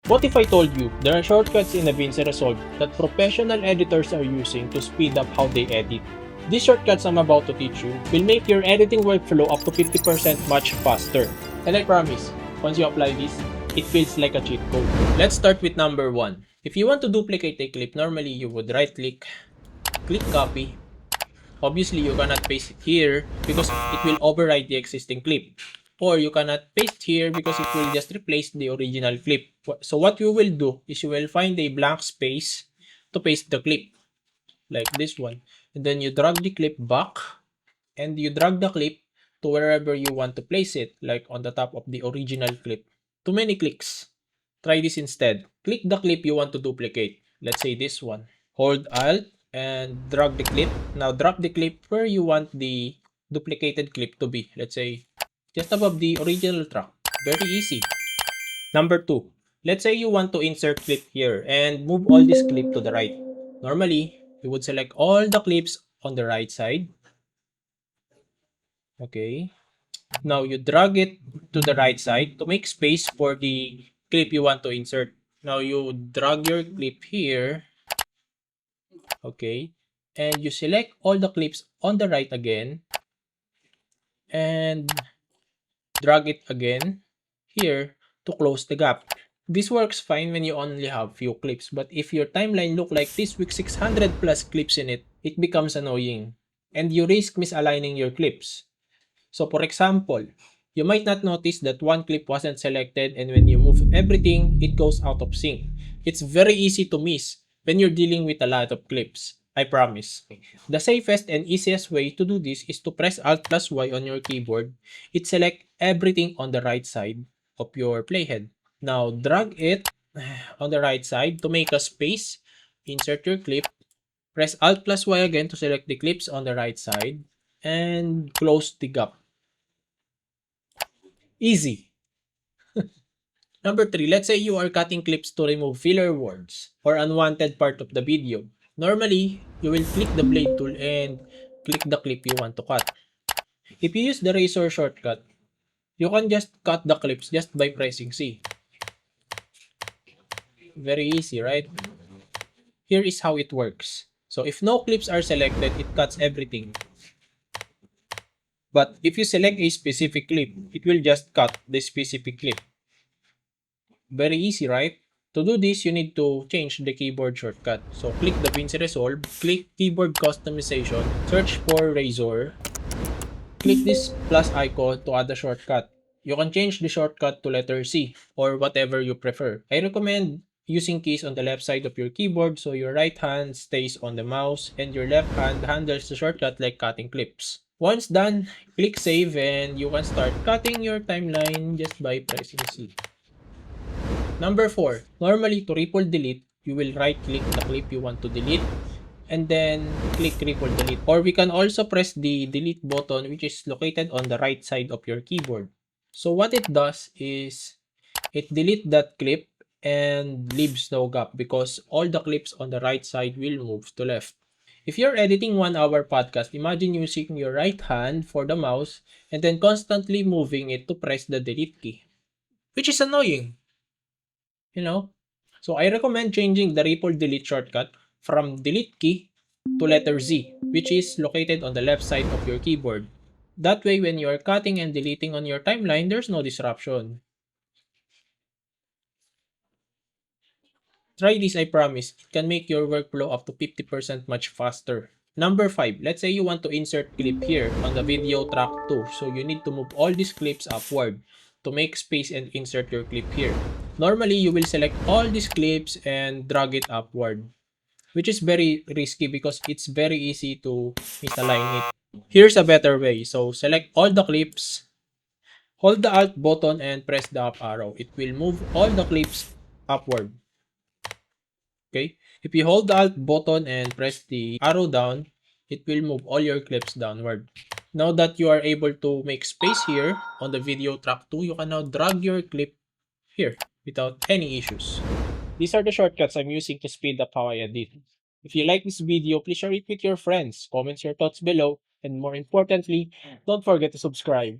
What if I told you there are shortcuts in DaVinci Resolve that professional editors are using to speed up how they edit? These shortcuts I'm about to teach you will make your editing workflow up to 50% much faster. And I promise, once you apply this, it feels like a cheat code. Let's start with number 1. If you want to duplicate a clip, normally you would right click, click copy. Obviously, you cannot paste it here because it will override the existing clip. Or you cannot paste here because it will just replace the original clip. So what you will do is you will find a blank space to paste the clip. Like this one. And then you drag the clip back and you drag the clip to wherever you want to place it, like on the top of the original clip. Too many clicks. Try this instead. Click the clip you want to duplicate. Let's say this one. Hold Alt and drag the clip. Now drop the clip where you want the duplicated clip to be. Let's say just above the original track. Very easy. Number 2. Let's say you want to insert clip here and move all this clip to the right. Normally, you would select all the clips on the right side. Okay. Now you drag it to the right side to make space for the clip you want to insert. Now you drag your clip here. Okay. And you select all the clips on the right again. And drag it again here to close the gap. This works fine when you only have few clips, but if your timeline look like this with 600 plus clips in it, it becomes annoying. And you risk misaligning your clips. So for example, you might not notice that one clip wasn't selected and when you move everything, it goes out of sync. It's very easy to miss when you're dealing with a lot of clips. I promise. The safest and easiest way to do this is to press Alt plus Y on your keyboard. It select everything on the right side of your playhead. Now drag it on the right side to make a space. Insert your clip. Press Alt plus Y again to select the clips on the right side and close the gap. Easy. Number 3, let's say you are cutting clips to remove filler words or unwanted part of the video. Normally, you will click the blade tool and click the clip you want to cut. If you use the razor shortcut, you can just cut the clips just by pressing C. Very easy, right? Here is how it works. So if no clips are selected, it cuts everything. But if you select a specific clip, it will just cut the specific clip. Very easy, right? To do this, you need to change the keyboard shortcut. So click DaVinci Resolve, click keyboard customization, search for razor, click this plus icon to add a shortcut. You can change the shortcut to letter C or whatever you prefer. I recommend using keys on the left side of your keyboard so your right hand stays on the mouse and your left hand handles the shortcut like cutting clips. Once done, click save and you can start cutting your timeline just by pressing C. Number 4, normally to ripple delete, you will right click the clip you want to delete and then click ripple delete. Or we can also press the delete button which is located on the right side of your keyboard. So what it does is it deletes that clip and leaves no gap because all the clips on the right side will move to left. If you're editing 1-hour podcast, imagine using your right hand for the mouse and then constantly moving it to press the delete key, which is annoying. You know? So I recommend changing the ripple delete shortcut from delete key to letter Z, which is located on the left side of your keyboard. That way, when you are cutting and deleting on your timeline, there's no disruption. Try this, I promise. It can make your workflow up to 50% much faster. Number 5, let's say you want to insert clip here on the video track 2. So you need to move all these clips upward to make space and insert your clip here. Normally, you will select all these clips and drag it upward, which is very risky because it's very easy to misalign it. Here's a better way. So select all the clips, hold the Alt button and press the up arrow. It will move all the clips upward. Okay? If you hold the Alt button and press the arrow down, it will move all your clips downward. Now that you are able to make space here on the video track 2, you can now drag your clip here without any issues. These are the shortcuts I'm using to speed up how I edit. If you like this video, please share it with your friends, comment your thoughts below, and more importantly, don't forget to subscribe.